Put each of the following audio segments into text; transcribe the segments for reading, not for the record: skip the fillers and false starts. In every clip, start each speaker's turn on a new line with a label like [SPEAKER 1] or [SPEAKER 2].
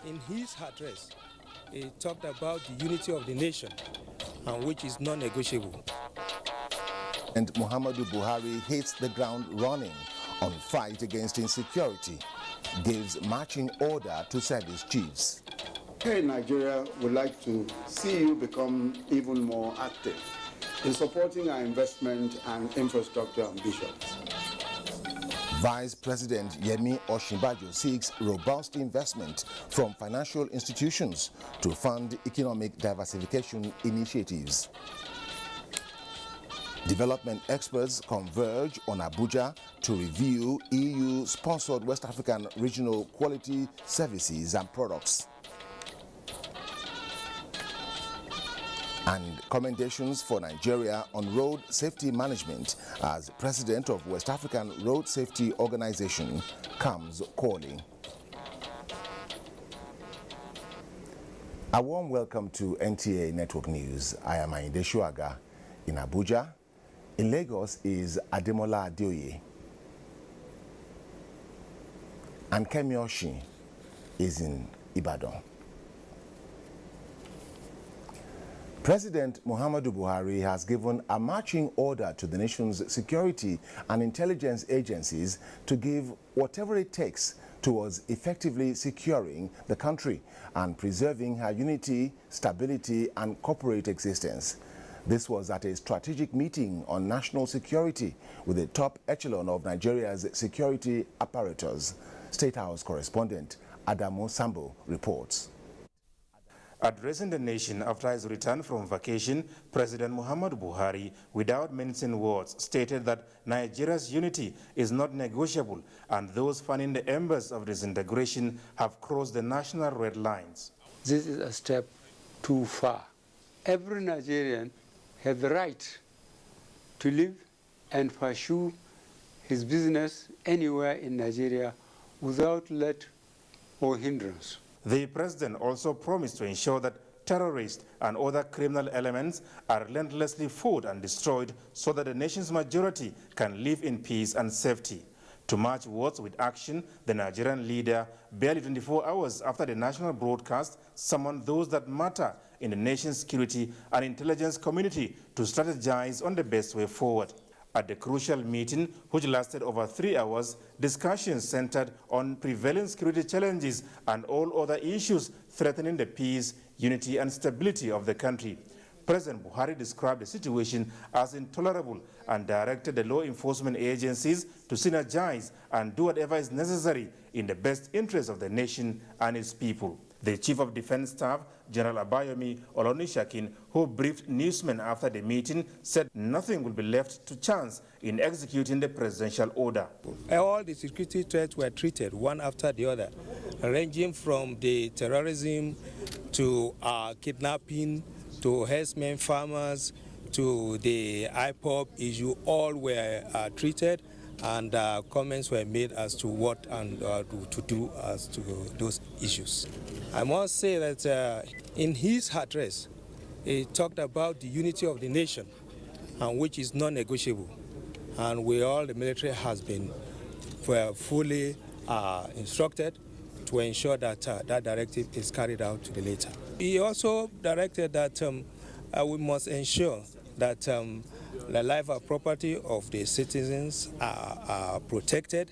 [SPEAKER 1] In his address, he talked about the unity of the nation, and which is non-negotiable.
[SPEAKER 2] And Muhammadu Buhari hits the ground running on fight against insecurity, gives marching order to service chiefs.
[SPEAKER 3] Here in Nigeria, we'd like to see you become even more active in supporting our investment and infrastructure ambitions.
[SPEAKER 2] Vice President Yemi Osinbajo seeks robust investment from financial institutions to fund economic diversification initiatives. Development experts converge on Abuja to review EU-sponsored West African regional quality services and products. And commendations for Nigeria on road safety management as president of West African Road Safety Organization comes calling. A warm welcome to NTA Network News. I am Ayinde Shuaga in Abuja. In Lagos is Ademola Adeoye. And Kemi Oshin is in Ibadan. President Muhammadu Buhari has given a marching order to the nation's security and intelligence agencies to give whatever it takes towards effectively securing the country and preserving her unity, stability, and corporate existence. This was at a strategic meeting on national security with the top echelon of Nigeria's security apparatus. State House correspondent Adamu Sambo reports.
[SPEAKER 4] Addressing the nation after his return from vacation, President Muhammadu Buhari, without mincing words, stated that Nigeria's unity is not negotiable and those fanning the embers of disintegration have crossed the national red lines.
[SPEAKER 5] This is a step too far. Every Nigerian has the right to live and pursue his business anywhere in Nigeria without let or hindrance.
[SPEAKER 4] The president also promised to ensure that terrorists and other criminal elements are relentlessly fought and destroyed so that the nation's majority can live in peace and safety. To match words with action, the Nigerian leader, barely 24 hours after the national broadcast, summoned those that matter in the nation's security and intelligence community to strategize on the best way forward. At the crucial meeting, which lasted over 3 hours, discussions centered on prevailing security challenges and all other issues threatening the peace, unity, and stability of the country. President Buhari described the situation as intolerable and directed the law enforcement agencies to synergize and do whatever is necessary in the best interest of the nation and its people. The Chief of Defense Staff, General Abayomi Olonishakin, who briefed newsmen after the meeting, said nothing will be left to chance in executing the presidential order.
[SPEAKER 1] All the security threats were treated one after the other, ranging from the terrorism to kidnapping, to herdsmen farmers, to the IPOP issue. All were treated, and comments were made as to what and to do as to those issues. I must say that in his address, he talked about the unity of the nation, and which is non-negotiable. And the military has been fully instructed to ensure that that directive is carried out to the letter. He also directed that we must ensure that the life and property of the citizens are protected,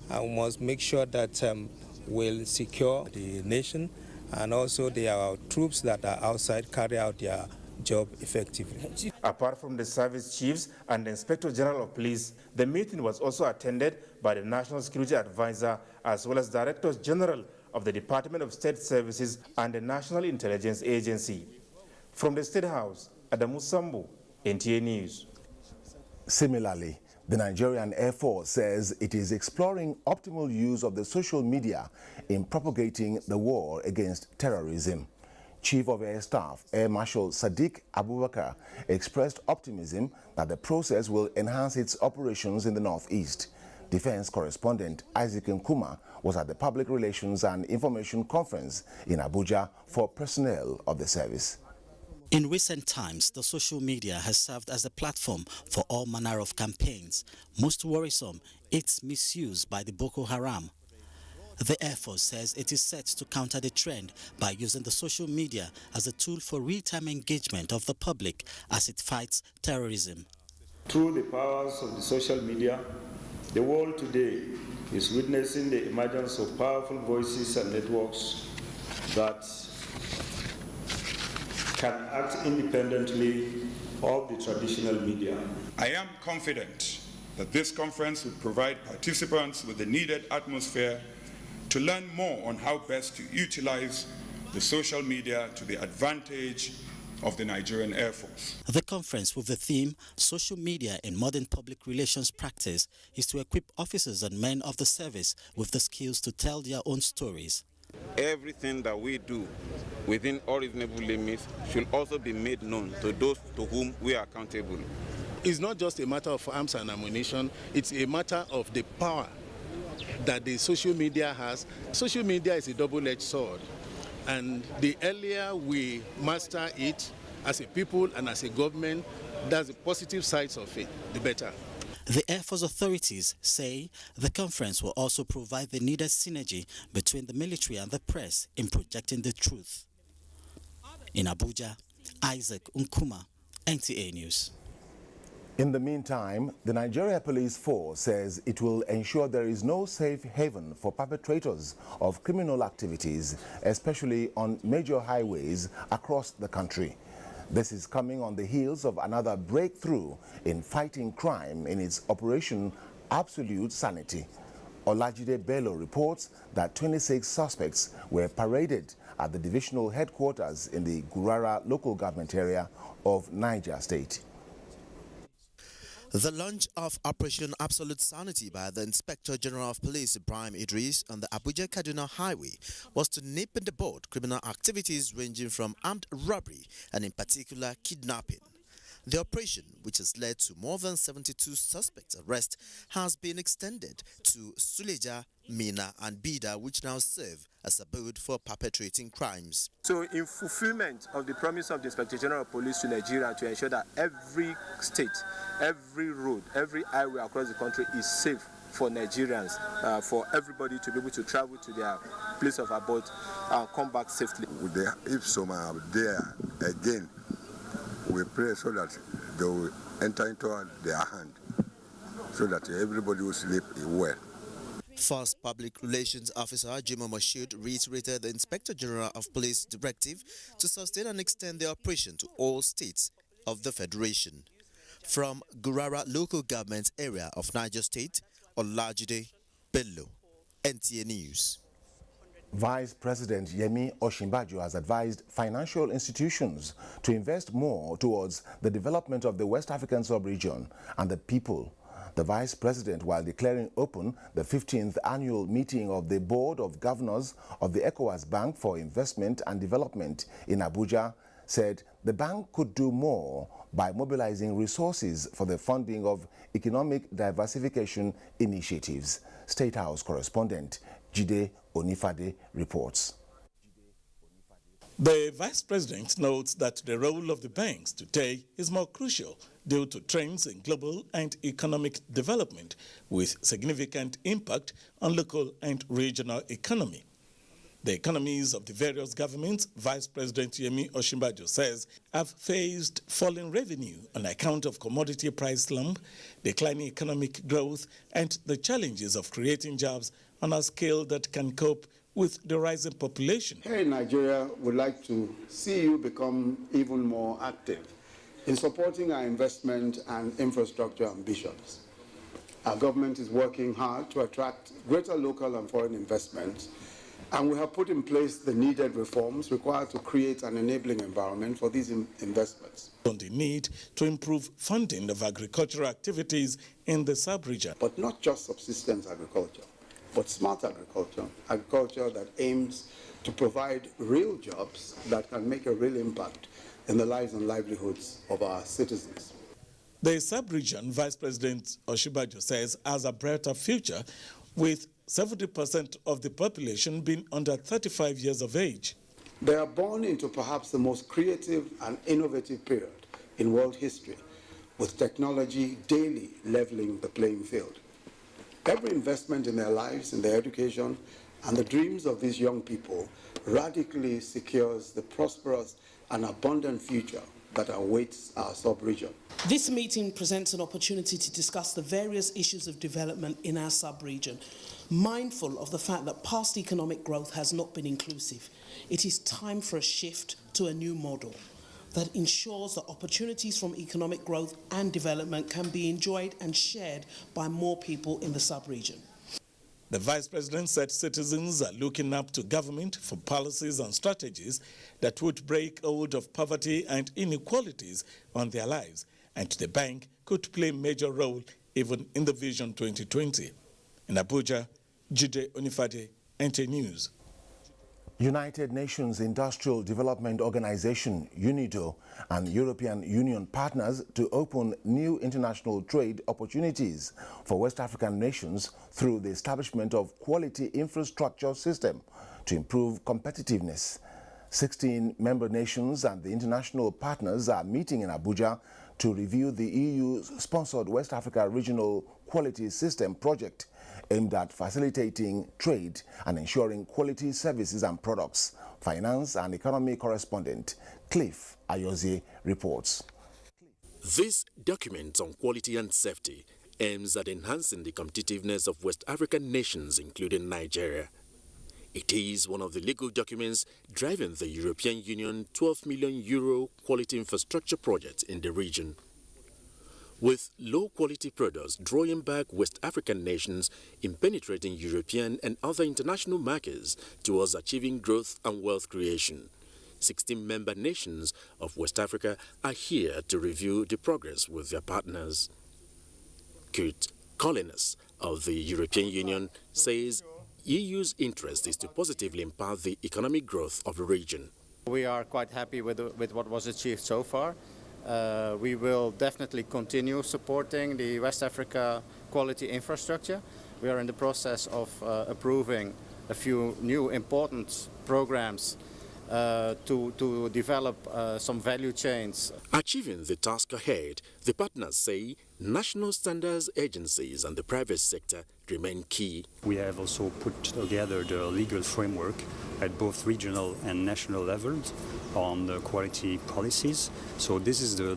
[SPEAKER 1] and we must make sure that we'll secure the nation, and also our troops that are outside carry out their job effectively.
[SPEAKER 4] Apart from the service chiefs and the Inspector General of Police, the meeting was also attended by the National Security Advisor as well as Directors General of the Department of State Services and the National Intelligence Agency. From the State House, Adamu Sambu, NTA News.
[SPEAKER 2] Similarly, the Nigerian Air Force says it is exploring optimal use of the social media in propagating the war against terrorism. Chief of Air Staff, Air Marshal Sadiq Abubakar, expressed optimism that the process will enhance its operations in the Northeast. Defense correspondent Isaac Nkrumah was at the Public Relations and Information Conference in Abuja for personnel of the service.
[SPEAKER 6] In recent times, the social media has served as a platform for all manner of campaigns. Most worrisome, its misuse by the Boko Haram. The Air Force says it is set to counter the trend by using the social media as a tool for real-time engagement of the public as it fights terrorism.
[SPEAKER 7] Through the powers of the social media, the world today is witnessing the emergence of powerful voices and networks that can act independently of the traditional media.
[SPEAKER 8] I am confident that this conference will provide participants with the needed atmosphere to learn more on how best to utilize the social media to the advantage of the Nigerian Air Force.
[SPEAKER 6] The conference, with the theme Social Media in Modern Public Relations Practice, is to equip officers and men of the service with the skills to tell their own stories.
[SPEAKER 9] Everything that we do within all reasonable limits should also be made known to those to whom we are accountable.
[SPEAKER 10] It's not just a matter of arms and ammunition, it's a matter of the power that the social media has. Social media is a double-edged sword, and the earlier we master it as a people and as a government, that's the positive sides of it, the better.
[SPEAKER 6] The Air Force authorities say the conference will also provide the needed synergy between the military and the press in projecting the truth. In Abuja, Isaac Nkuma, NTA News.
[SPEAKER 2] In the meantime, the Nigeria Police Force says it will ensure there is no safe haven for perpetrators of criminal activities, especially on major highways across the country. This is coming on the heels of another breakthrough in fighting crime in its Operation Absolute Sanity. Olajide Bello reports that 26 suspects were paraded at the divisional headquarters in the Gurara local government area of Niger State.
[SPEAKER 11] The launch of Operation Absolute Sanity by the Inspector General of Police Ibrahim Idris on the Abuja-Kaduna Highway was to nip in the bud criminal activities ranging from armed robbery and in particular kidnapping. The operation, which has led to more than 72 suspects' arrests, has been extended to Suleja, Mina and Bida, which now serve as abode for perpetrating crimes.
[SPEAKER 12] So in fulfillment of the promise of the Inspector General of Police to Nigeria to ensure that every state, every road, every highway across the country is safe for Nigerians, for everybody to be able to travel to their place of abode and come back safely.
[SPEAKER 13] If some are there again, we pray so that they will enter into their hand, so that everybody will sleep well.
[SPEAKER 11] First Public Relations Officer Jimo Moshood reiterated the Inspector General of Police directive to sustain and extend the operation to all states of the Federation. From Gurara local government area of Niger State, Olajide Bello, NTA News.
[SPEAKER 2] Vice President Yemi Osinbajo has advised financial institutions to invest more towards the development of the West African sub-region and the people. The Vice President, while declaring open the 15th annual meeting of the Board of Governors of the ECOWAS Bank for Investment and Development in Abuja, said the bank could do more by mobilizing resources for the funding of economic diversification initiatives. State House correspondent Jide Onifade reports.
[SPEAKER 14] The Vice President notes that the role of the banks today is more crucial due to trends in global and economic development with significant impact on local and regional economy. The economies of the various governments, Vice President Yemi Osinbajo says, have faced falling revenue on account of commodity price slump, declining economic growth, and the challenges of creating jobs on a scale that can cope with the rising population.
[SPEAKER 3] Here in Nigeria, we'd like to see you become even more active in supporting our investment and infrastructure ambitions. Our government is working hard to attract greater local and foreign investment, and we have put in place the needed reforms required to create an enabling environment for these investments.
[SPEAKER 14] On the need to improve funding of agricultural activities in the sub-region.
[SPEAKER 3] But not just subsistence agriculture, but smart agriculture, agriculture that aims to provide real jobs that can make a real impact in the lives and livelihoods of our citizens.
[SPEAKER 14] The sub-region, Vice President Osinbajo says, has a brighter future with 70% of the population being under 35 years of age.
[SPEAKER 3] They are born into perhaps the most creative and innovative period in world history, with technology daily leveling the playing field. Every investment in their lives, in their education, And the dreams of these young people radically secures the prosperous and abundant future that awaits our sub-region.
[SPEAKER 15] This meeting presents an opportunity to discuss the various issues of development in our sub-region. Mindful of the fact that past economic growth has not been inclusive, it is time for a shift to a new model that ensures that opportunities from economic growth and development can be enjoyed and shared by more people in the sub-region.
[SPEAKER 14] The Vice President said citizens are looking up to government for policies and strategies that would break hold of poverty and inequalities on their lives, and the bank could play a major role even in the Vision 2020. In Abuja, Jide Onifade, NTA News.
[SPEAKER 2] United Nations Industrial Development Organization, UNIDO, and European Union partners to open new international trade opportunities for West African nations through the establishment of quality infrastructure system to improve competitiveness. 16 member nations and the international partners are meeting in Abuja to review the EU-sponsored West Africa Regional Quality System project aimed at facilitating trade and ensuring quality services and products. Finance and economy correspondent Cliff Ayozie reports.
[SPEAKER 16] This document on quality and safety aims at enhancing the competitiveness of West African nations, including Nigeria. It is one of the legal documents driving the European Union €12 million quality infrastructure project in the region. With low-quality products drawing back West African nations in penetrating European and other international markets towards achieving growth and wealth creation. 16 member nations of West Africa are here to review the progress with their partners. Kurt Collinas of the European Union says EU's interest is to positively impact the economic growth of the region.
[SPEAKER 17] We are quite happy with what was achieved so far. We will definitely continue supporting the West Africa quality infrastructure. We are in the process of approving a few new important programs to develop some value chains.
[SPEAKER 16] Achieving the task ahead, the partners say national standards agencies and the private sector remain key.
[SPEAKER 18] We have also put together the legal framework at both regional and national levels on the quality policies. So this is the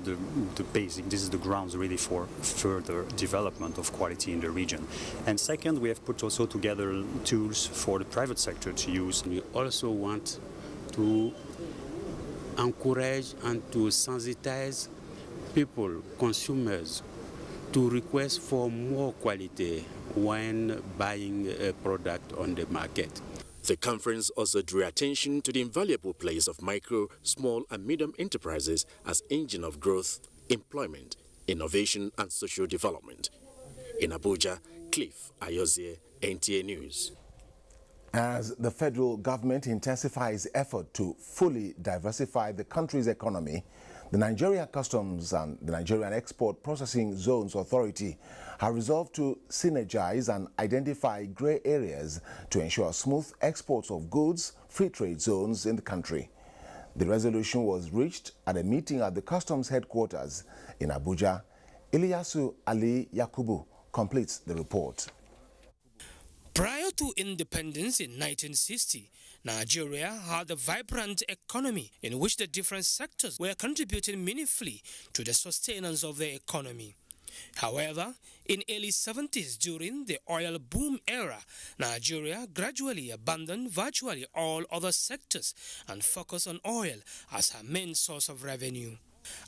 [SPEAKER 18] basic, this is the grounds really for further development of quality in the region. And second, we have put also together tools for the private sector to use.
[SPEAKER 19] We also want to encourage and to sensitize people, consumers, to request for more quality when buying a product on the market.
[SPEAKER 16] The conference also drew attention to the invaluable place of micro, small and medium enterprises as engine of growth, employment, innovation and social development. In Abuja, Cliff Ayozie, NTA News.
[SPEAKER 2] As the federal government intensifies effort to fully diversify the country's economy, the Nigeria Customs and the Nigerian Export Processing Zones Authority have resolved to synergize and identify grey areas to ensure smooth exports of goods, free trade zones in the country. The resolution was reached at a meeting at the Customs headquarters in Abuja. Ilyasu Ali Yakubu completes the report.
[SPEAKER 20] Prior to independence in 1960, Nigeria had a vibrant economy in which the different sectors were contributing meaningfully to the sustenance of the economy. However, in early 70s during the oil boom era, Nigeria gradually abandoned virtually all other sectors and focused on oil as her main source of revenue.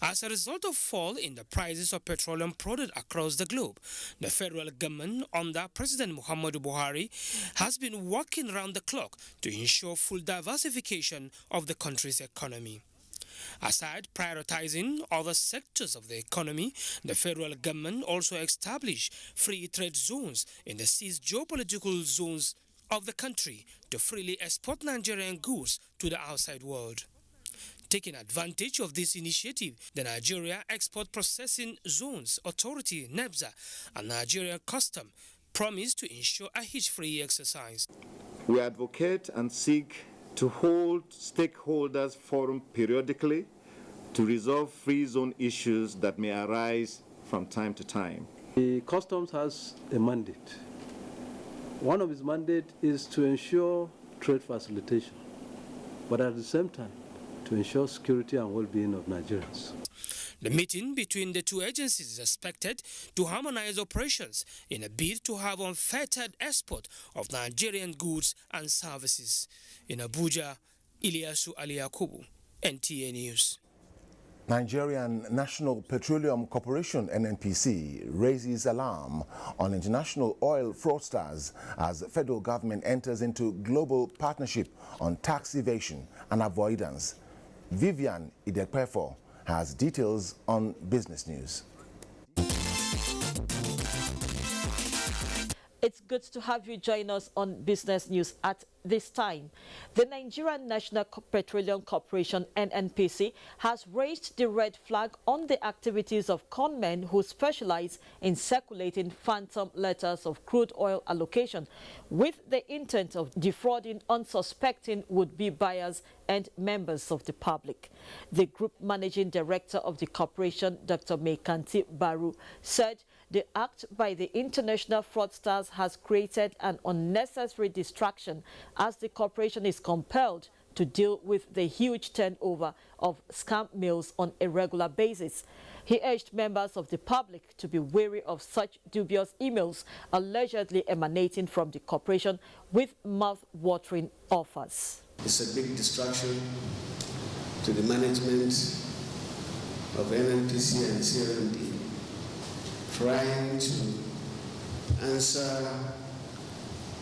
[SPEAKER 20] As a result of fall in the prices of petroleum products across the globe, the federal government under President Muhammadu Buhari has been working round the clock to ensure full diversification of the country's economy. Aside prioritizing other sectors of the economy, the federal government also established free trade zones in the 6 geopolitical zones of the country to freely export Nigerian goods to the outside world. Taking advantage of this initiative, the Nigeria Export Processing Zones Authority, NEBZA, and Nigerian Customs promised to ensure a hitch-free exercise.
[SPEAKER 21] We advocate and seek to hold stakeholders forum periodically to resolve free zone issues that may arise from time to time.
[SPEAKER 22] The Customs has a mandate
[SPEAKER 5] One of his mandates is to ensure trade facilitation, but at the same time, to ensure security and well-being of Nigerians.
[SPEAKER 20] The meeting between the two agencies is expected to harmonize operations in a bid to have unfettered export of Nigerian goods and services. In Abuja, Ilyasu Ali Yakubu, NTA News.
[SPEAKER 2] Nigerian National Petroleum Corporation (NNPC) raises alarm on international oil fraudsters as the federal government enters into global partnership on tax evasion and avoidance. Vivian Idekpefo has details on Business News.
[SPEAKER 22] It's good to have you join us on Business News at this time. The Nigerian National Petroleum Corporation (NNPC) has raised the red flag on the activities of conmen who specialize in circulating phantom letters of crude oil allocation with the intent of defrauding unsuspecting would-be buyers and members of the public. The group managing director of the corporation, Dr. Meikanti Baru, said the act by the international fraudsters has created an unnecessary distraction as the corporation is compelled to deal with the huge turnover of scam mails on a regular basis. He urged members of the public to be wary of such dubious emails allegedly emanating from the corporation with mouth-watering offers.
[SPEAKER 23] It's a big distraction to the management of NNPC and CRMD trying to answer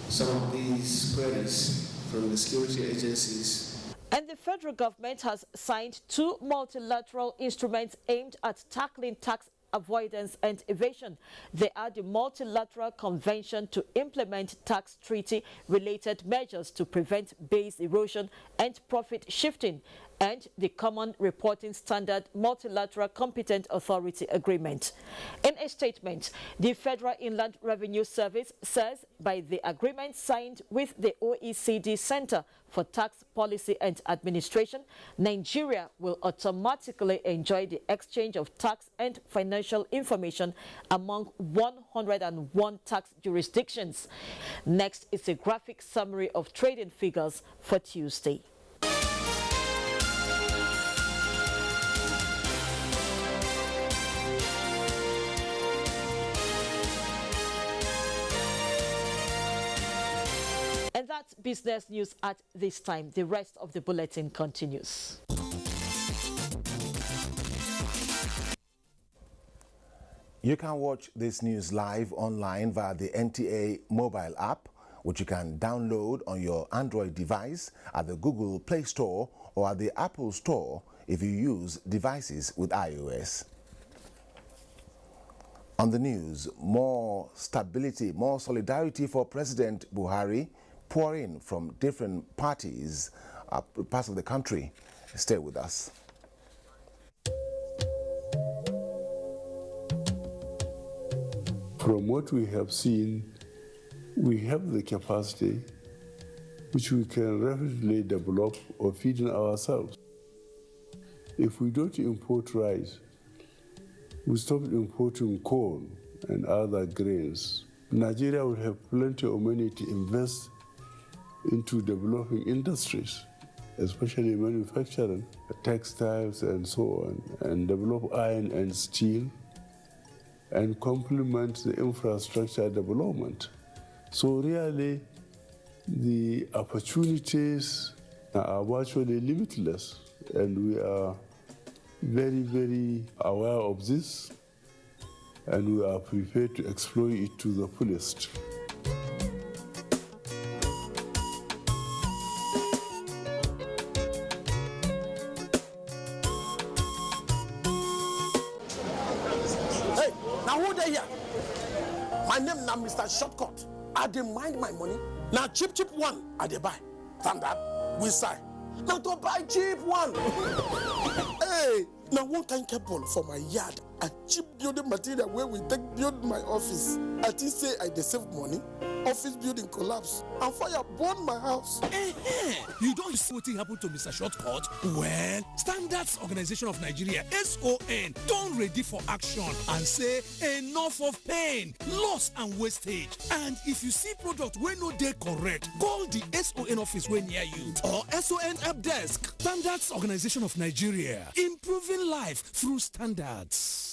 [SPEAKER 23] some of these queries from the security agencies.
[SPEAKER 22] And the federal government has signed 2 multilateral instruments aimed at tackling tax avoidance and evasion. They are the Multilateral Convention to implement tax treaty-related measures to prevent base erosion and profit shifting, and the Common Reporting Standard Multilateral Competent Authority Agreement. In a statement, the Federal Inland Revenue Service says by the agreement signed with the OECD Center for Tax Policy and Administration, Nigeria will automatically enjoy the exchange of tax and financial information among 101 tax jurisdictions. Next is a graphic summary of trading figures for Tuesday. And that's Business News at this time. The rest of the bulletin continues.
[SPEAKER 2] You can watch this news live online via the NTA mobile app, which you can download on your Android device at the Google Play Store or at the Apple Store if you use devices with iOS. On the news, more stability, more solidarity for President Buhari pouring from different parts of the country. Stay with us.
[SPEAKER 24] From what we have seen, we have the capacity which we can rapidly develop or feed in ourselves. If we don't import rice, we stop importing corn and other grains, Nigeria will have plenty of money to invest into developing industries, especially manufacturing, textiles and so on, and develop iron and steel, and complement the infrastructure development. So really, the opportunities are virtually limitless, and we are very, very aware of this, and we are prepared to exploit it to the fullest.
[SPEAKER 25] My name now Mr. Shortcut. I dey mind my money. Now cheap one I dey buy. Standard, we sign. Now to buy cheap one. Hey, now one kind cable for my yard. a cheap building material where we take build my office. I think say I dey save money. Office building collapse and fire burn my house.
[SPEAKER 1] You don't see what happened to Mr. Shortcut? Well, Standards Organization of Nigeria, SON, don't ready for action and say enough of pain, loss and wastage. And if you see product where no dey correct, call the SON office when near you or SON help desk. Standards Organization of Nigeria, improving life through standards.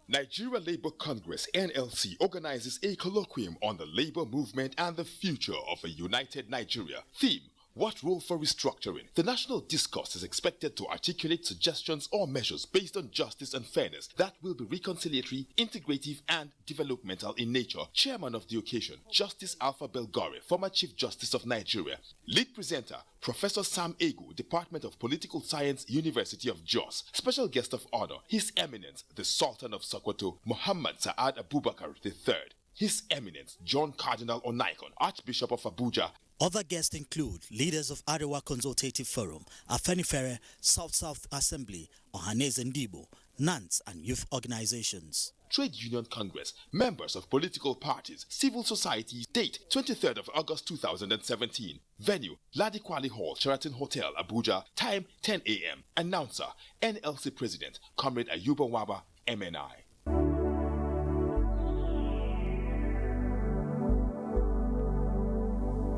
[SPEAKER 4] Nigeria Labour Congress (NLC) organizes a colloquium on the labor movement and the future of a united Nigeria. Theme: what role for restructuring? The national discourse is expected to articulate suggestions or measures based on justice and fairness that will be reconciliatory, integrative, and developmental in nature. Chairman of the occasion, Justice Alpha Belgore, former Chief Justice of Nigeria. Lead presenter, Professor Sam Egu, Department of Political Science, University of Jos. Special guest of honor, His Eminence, the Sultan of Sokoto, Muhammad Sa'ad Abubakar III. His Eminence, John Cardinal Onaikon, Archbishop of Abuja.
[SPEAKER 6] Other guests include leaders of Arewa Consultative Forum, Afenifere, South-South Assembly, Organises Ndibo, NANS, and youth organizations.
[SPEAKER 4] Trade Union Congress, members of political parties, civil society. Date 23rd of August 2017. Venue Ladi Kwali Hall, Sheraton Hotel, Abuja. Time 10 a.m. Announcer NLC President Comrade Ayuba Waba, MNI.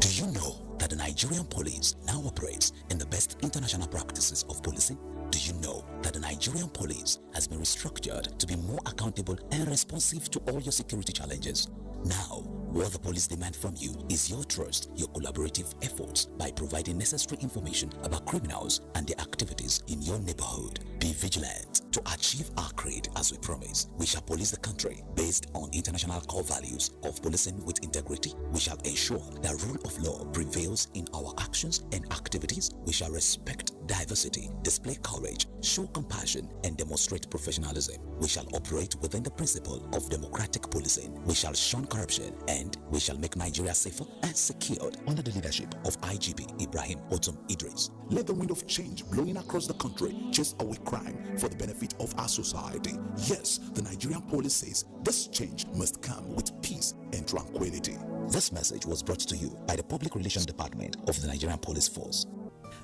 [SPEAKER 7] Do you know that the Nigerian police now operates in the best international practices of policing? Do you know that the Nigerian police has been restructured to be more accountable and responsive to all your security challenges? Now, what the police demand from you is your trust, your collaborative efforts by providing necessary information about criminals and their activities in your neighborhood. Be vigilant to achieve our creed as we promise. We shall police the country based on international core values of policing with integrity. We shall ensure that rule of law prevails in our actions and activities. We shall respect diversity, display courage, show compassion, and demonstrate professionalism. We shall operate within the principle of democratic policing. We shall shun corruption, and we shall make Nigeria safer and secured under the leadership of IGP Ibrahim Otum Idris.
[SPEAKER 8] Let the wind of change blowing across the country chase away crime for the benefit of our society. Yes, the Nigerian police says this change must come with peace and tranquility.
[SPEAKER 7] This message was brought to you by the Public Relations Department of the Nigerian Police Force.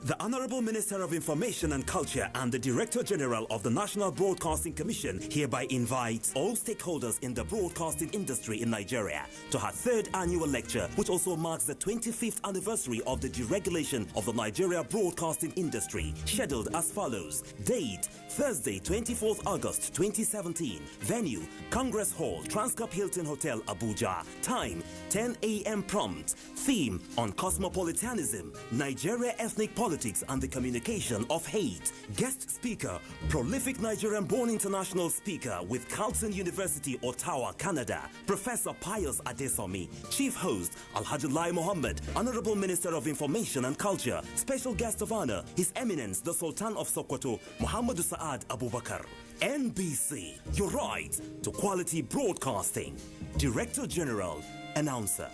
[SPEAKER 9] The Honorable Minister of Information and Culture and the Director General of the National Broadcasting Commission hereby invites all stakeholders in the broadcasting industry in Nigeria to her third annual lecture, which also marks the 25th anniversary of the deregulation of the Nigeria broadcasting industry, scheduled as follows. Date: Thursday, 24th August 2017. Venue: Congress Hall, Transcorp Hilton Hotel, Abuja. Time: 10 a.m. prompt. Theme: on cosmopolitanism, Nigeria ethnic politics and the communication of hate. Guest speaker: prolific Nigerian-born international speaker with Carleton University, Ottawa, Canada, Professor Pius Adesomi. Chief host: Alhaji Lai Mohammed, Honorable Minister of Information and Culture. Special guest of honor: His Eminence the Sultan of Sokoto, Muhammad Sa'ad Abubakar. NBC, your right to quality broadcasting. Director General, Announcer.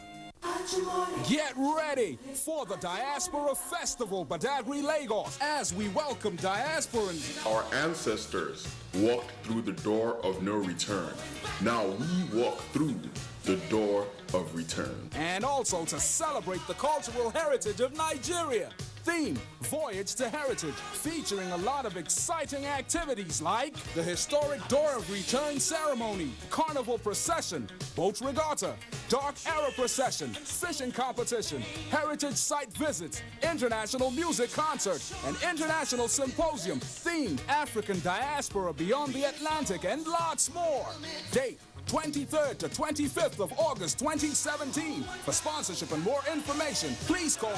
[SPEAKER 26] Get ready for the Diaspora Festival, Badagry, Lagos, as we welcome diasporans.
[SPEAKER 27] Our ancestors walked through the door of no return. Now we walk through the door of return.
[SPEAKER 26] And also to celebrate the cultural heritage of Nigeria. Theme: Voyage to Heritage, featuring a lot of exciting activities like the historic Door of Return ceremony, carnival procession, boat regatta, dark era procession, fishing competition, heritage site visits, international music concert, an international symposium themed African diaspora beyond the Atlantic, and lots more. Date: 23rd to 25th of August 2017. For sponsorship and more information, please call.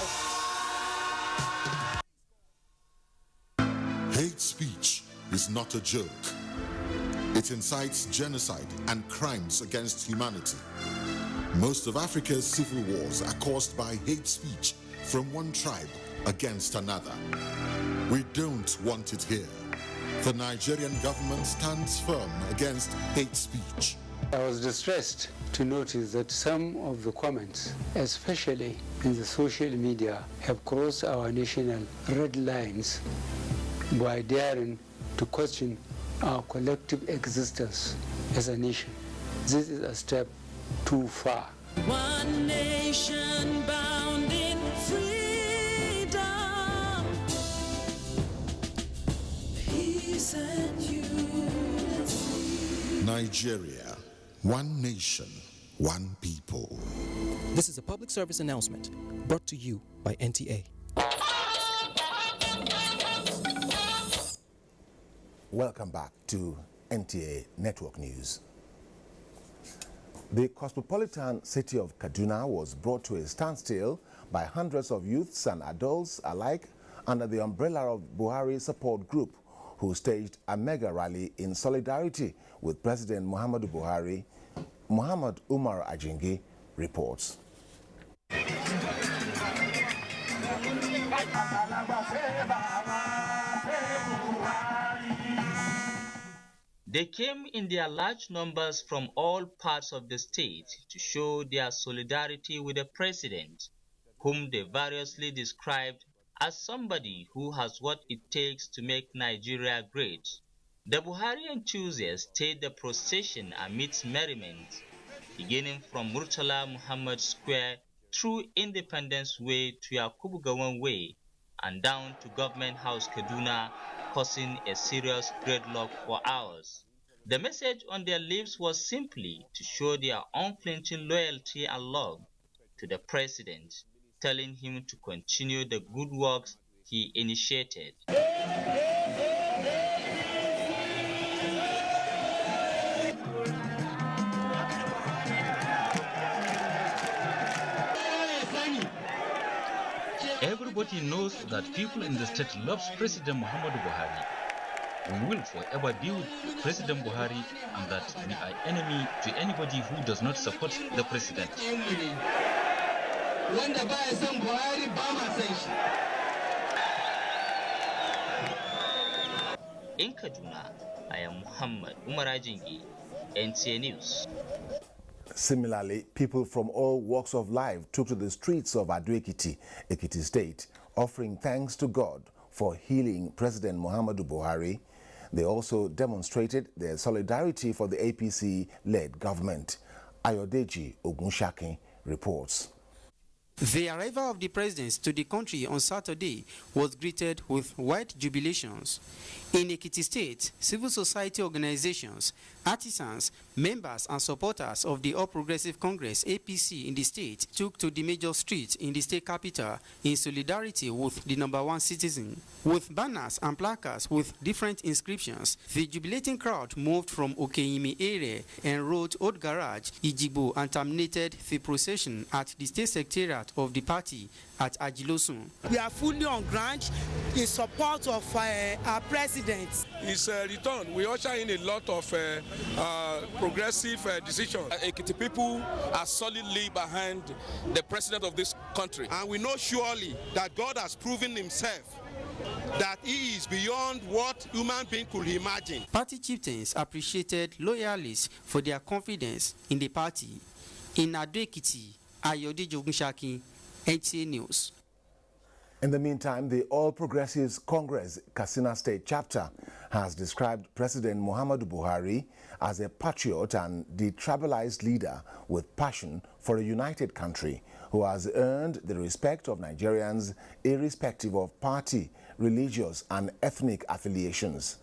[SPEAKER 28] Hate speech is not a joke. It incites genocide and crimes against humanity. Most of Africa's civil wars are caused by hate speech from one tribe against another. We don't want it here. The Nigerian government stands firm against hate speech.
[SPEAKER 29] I was distressed to notice that some of the comments, especially in the social media, have crossed our national red lines by daring to question our collective existence as a nation. This is a step too far.
[SPEAKER 3] One nation bound in freedom, peace and unity.
[SPEAKER 28] Nigeria, one nation, one people.
[SPEAKER 10] This is a public service announcement brought to you by NTA.
[SPEAKER 2] Welcome back to NTA Network News. The cosmopolitan city of Kaduna was brought to a standstill by hundreds of youths and adults alike under the umbrella of Buhari Support Group, who staged a mega rally in solidarity with President Muhammadu Buhari. Muhammad Umar Ajingi reports.
[SPEAKER 11] They came in their large numbers from all parts of the state to show their solidarity with the president, whom they variously described as somebody who has what it takes to make Nigeria great. The Buhari enthusiasts stayed the procession amidst merriment, beginning from Murtala Muhammad Square through Independence Way to Yakubu Gowon Way and down to Government House Kaduna, causing a serious gridlock for hours. The message on their lips was simply to show their unflinching loyalty and love to the president, telling him to continue the good works he initiated.
[SPEAKER 12] Everybody knows that people in the state loves President Muhammadu Buhari. We will forever be with President Buhari, and that we are enemy to anybody who does not support the president.
[SPEAKER 11] In Kaduna, I am Muhammad Umar Ajingi, NTA News.
[SPEAKER 2] Similarly, people from all walks of life took to the streets of Ado-Ekiti, Ekiti State, offering thanks to God for healing President Muhammadu Buhari. They also demonstrated their solidarity for the APC-led government. Ayodeji Ogunshakin reports.
[SPEAKER 13] The arrival of the president to the country on Saturday was greeted with wide jubilations. In Ekiti State, civil society organizations, artisans, members and supporters of the All Progressive Congress APC in the state took to the major streets in the state capital in solidarity with the #1 citizen. With banners and placards with different inscriptions, the jubilating crowd moved from Okeimi area and rode Old Garage, Ijibo, and terminated the procession at the state secretariat of the party at Ajilosun.
[SPEAKER 14] We are fully on ground in support of our president.
[SPEAKER 15] His return, we usher in a lot of progressive decisions. Ekiti people are solidly behind the president of this country.
[SPEAKER 17] And we know surely that God has proven himself that he is beyond what human being could imagine.
[SPEAKER 13] Party chieftains appreciated loyalists for their confidence in the party. In Ado-Ekiti, Ayodeji Ogunshakin, NTA News.
[SPEAKER 2] In the meantime, the All Progressives Congress Katsina State chapter has described President Muhammadu Buhari as a patriot and detribalized leader with passion for a united country who has earned the respect of Nigerians irrespective of party, religious and ethnic affiliations.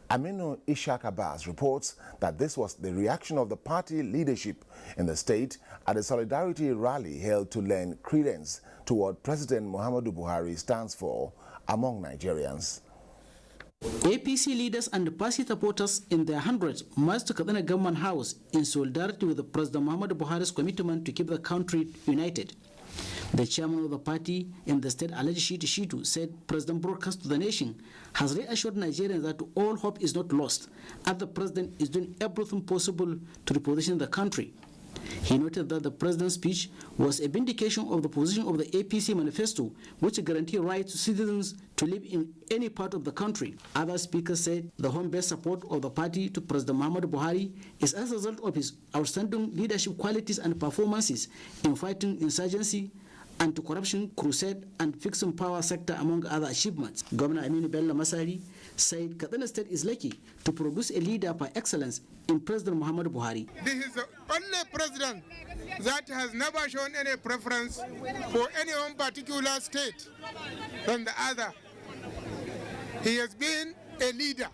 [SPEAKER 2] Aminu Ishaq Abbas reports that this was the reaction of the party leadership in the state at a solidarity rally held to lend credence to what President Muhammadu Buhari stands for among Nigerians.
[SPEAKER 18] APC leaders and party supporters in their hundreds marched to Kaduna Government House in solidarity with President Muhammadu Buhari's commitment to keep the country united. The chairman of the party in the state, Alhaji Shitu, said President broadcast to the nation has reassured Nigerians that all hope is not lost, and the president is doing everything possible to reposition the country. He noted that the president's speech was a vindication of the position of the APC manifesto, which guarantees rights to citizens to live in any part of the country. Other speakers said the home-based support of the party to President Muhammadu Buhari is as a result of his outstanding leadership qualities and performances in fighting insurgency, anti-corruption crusade and fixing power sector, among other achievements. Governor Aminu Bello Masari said Katsina State is lucky to produce a leader by excellence in President Muhammadu Buhari.
[SPEAKER 5] This is the only president that has never shown any preference for any one particular state than the other. He has been a leader.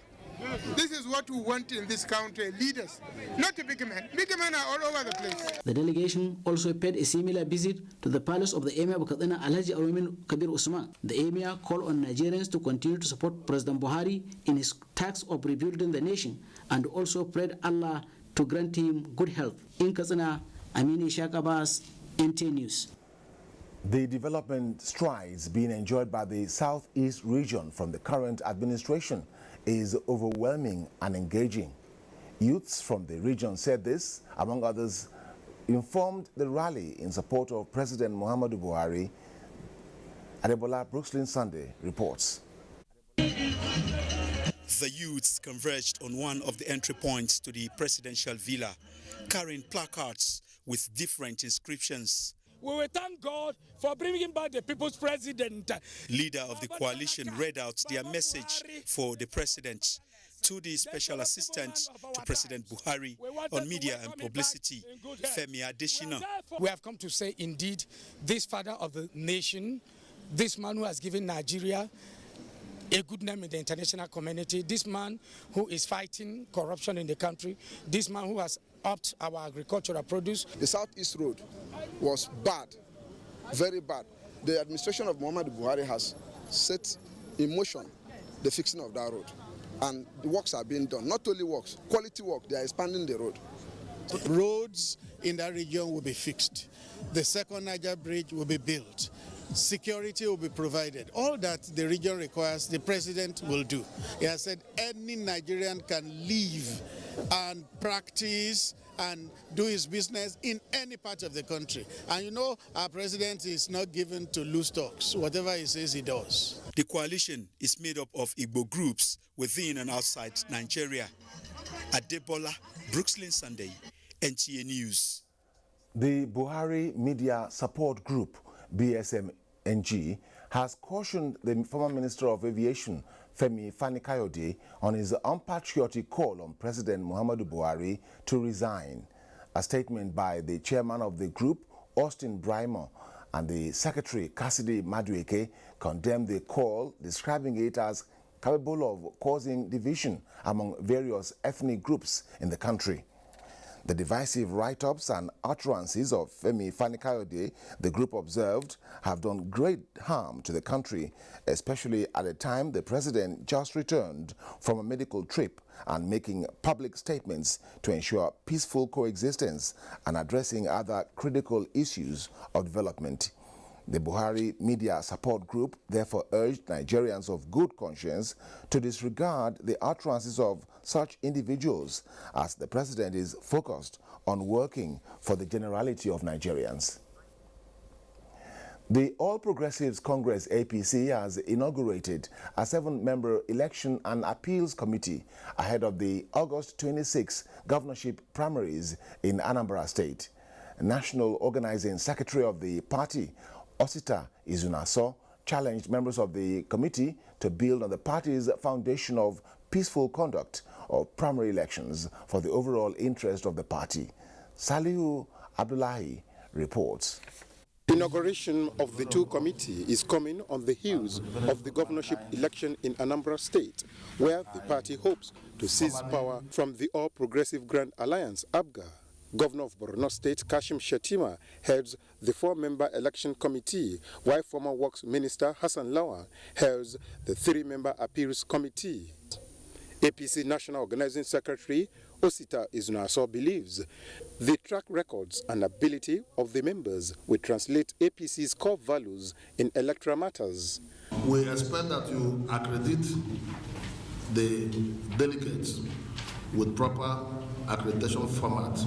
[SPEAKER 5] This is what we want in this country, leaders, not big men. Big men are all over the place.
[SPEAKER 18] The delegation also paid a similar visit to the palace of the Emir of Katsina, Alhaji Arumin Kabir Usman. The Emir called on Nigerians to continue to support President Buhari in his task of rebuilding the nation and also prayed Allah to grant him good health. In Katsina, Amini Shakabas, NTA News.
[SPEAKER 2] The development strides being enjoyed by the Southeast region from the current administration is overwhelming and engaging. Youths from the region said this, among others, informed the rally in support of President Muhammadu Buhari. Adebola Brooklyn Sunday reports.
[SPEAKER 16] The youths converged on one of the entry points to the presidential villa, carrying placards with different inscriptions.
[SPEAKER 19] We will thank God for bringing back the people's president.
[SPEAKER 16] Leader of the coalition read out their message for the president to the special assistant to President Buhari on media and publicity, Femi Adesina.
[SPEAKER 19] We have come to say, indeed, this father of the nation, this man who has given Nigeria a good name in the international community, this man who is fighting corruption in the country, this man who has upped our agricultural produce.
[SPEAKER 20] The Southeast Road was bad, very bad. The administration of Muhammadu Buhari has set in motion the fixing of that road. And the works are being done. Not only works, quality work, they are expanding the road.
[SPEAKER 21] Roads in that region will be fixed. The second Niger bridge will be built. Security will be provided. All that the region requires, the president will do. He has said any Nigerian can live and practice and do his business in any part of the country. And you know, our president is not given to loose talks. Whatever he says, he does.
[SPEAKER 16] The coalition is made up of Igbo groups within and outside Nigeria. Adebola Brooklyn Sunday, NTA News.
[SPEAKER 2] The Buhari Media Support Group, BSMNG, has cautioned the former Minister of Aviation, Femi Fani-Kayode, on his unpatriotic call on President Muhammadu Buhari to resign. A statement by the chairman of the group, Austin Brymo, and the secretary, Cassidy Madueke, condemned the call, describing it as capable of causing division among various ethnic groups in the country. The divisive write-ups and utterances of Femi Fani-Kayode, the group observed, have done great harm to the country, especially at a time the president just returned from a medical trip and making public statements to ensure peaceful coexistence and addressing other critical issues of development. The Buhari Media Support Group therefore urged Nigerians of good conscience to disregard the utterances of such individuals, as the president is focused on working for the generality of Nigerians. The All Progressives Congress APC has inaugurated a 7-member election and appeals committee ahead of the August 26 governorship primaries in Anambra State. National Organizing Secretary of the party, Osita Izunaso, challenged members of the committee to build on the party's foundation of peaceful conduct of primary elections for the overall interest of the party. Salihu Abdullahi reports.
[SPEAKER 22] Inauguration of the two committees is coming on the heels of the governorship election in Anambra State, where the party hopes to seize power from the All Progressive Grand Alliance, ABGA. Governor of Bourn State, Kashim Shettima, heads the 4-member election committee, while former Works Minister Hassan Lawan heads the 3-member appeals committee. APC National Organizing Secretary Osita Izunaso believes the track records and ability of the members will translate APC's core values in electoral matters.
[SPEAKER 23] We expect that you accredit the delegates with proper accreditation format.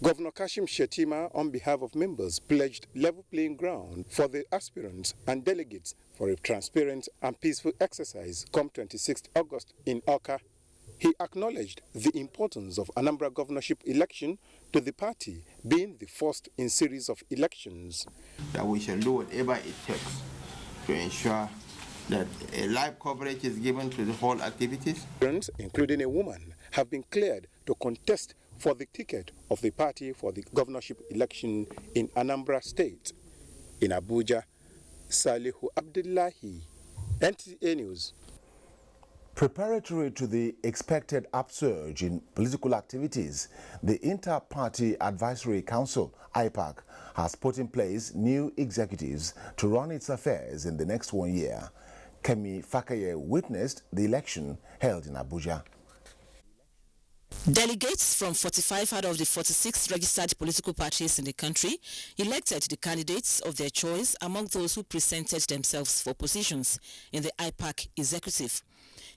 [SPEAKER 22] Governor Kashim Shettima, on behalf of members, pledged level playing ground for the aspirants and delegates for a transparent and peaceful exercise come 26th August in Awka. He acknowledged the importance of Anambra governorship election to the party being the first in series of elections.
[SPEAKER 1] That we shall do whatever it takes to ensure that a live coverage is given to the whole activities.
[SPEAKER 22] Friends, including a woman, have been cleared to contest for the ticket of the party for the governorship election in Anambra State. In Abuja, Salihu Abdullahi, NTA News.
[SPEAKER 2] Preparatory to the expected upsurge in political activities, the Inter-Party Advisory Council, IPAC, has put in place new executives to run its affairs in the next 1 year. Kemi Fakeye witnessed the election held in Abuja.
[SPEAKER 4] Delegates from 45 out of the 46 registered political parties in the country elected the candidates of their choice among those who presented themselves for positions in the IPAC executive.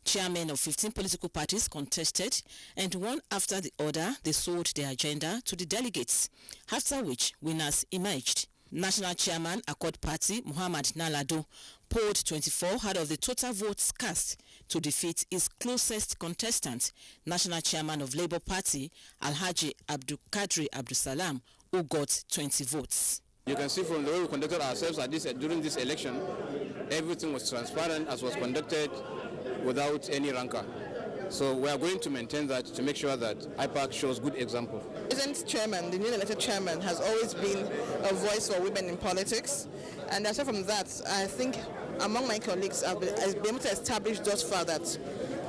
[SPEAKER 4] Chairmen of 15 political parties contested, and one after the other they sold their agenda to the delegates, after which winners emerged. National Chairman Accord Party Muhammad Nalado polled 24 out of the total votes cast to defeat his closest contestant, National Chairman of Labour Party Alhaji Abdul Kadri Abdul Salam, who got 20 votes.
[SPEAKER 6] You can see from the way we conducted ourselves during this election, everything was transparent as was conducted without any rancor. So we are going to maintain that to make sure that IPAC shows good example.
[SPEAKER 7] Present chairman, the newly elected chairman, has always been a voice for women in politics. And aside from that, I think among my colleagues, I've been able to establish thus far that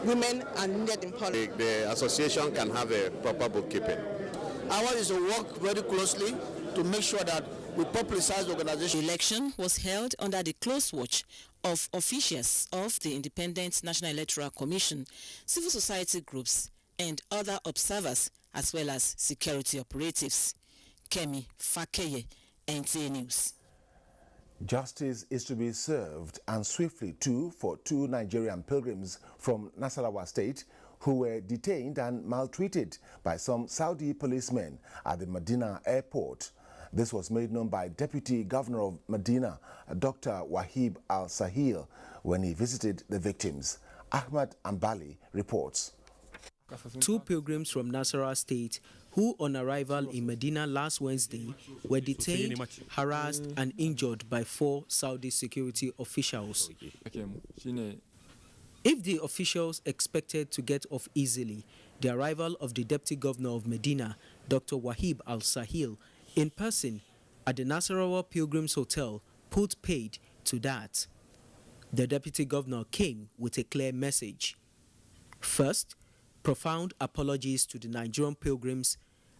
[SPEAKER 7] women are needed in politics.
[SPEAKER 8] The association can have a proper bookkeeping.
[SPEAKER 4] Ours is to work very closely to make sure that we publicize the organization. The election was held under the close watch of officials of the Independent National Electoral Commission, civil society groups, and other observers, as well as security operatives. Kemi Fakeye, NTA News.
[SPEAKER 2] Justice is to be served, and swiftly too, for 2 Nigerian pilgrims from Nasarawa State who were detained and maltreated by some Saudi policemen at the Medina airport. This was made known by Deputy Governor of Medina, Dr. Wahib Al-Sahil, when he visited the victims. Ahmad Ambali reports.
[SPEAKER 9] 2 pilgrims from Nasarawa State who on arrival in Medina last Wednesday were detained, harassed and injured by 4 Saudi security officials. If the officials expected to get off easily, the arrival of the Deputy Governor of Medina, Dr. Wahib Al-Sahil, in person at the Nasarawa Pilgrims Hotel put paid to that. The Deputy Governor came with a clear message. First, profound apologies to the Nigerian pilgrims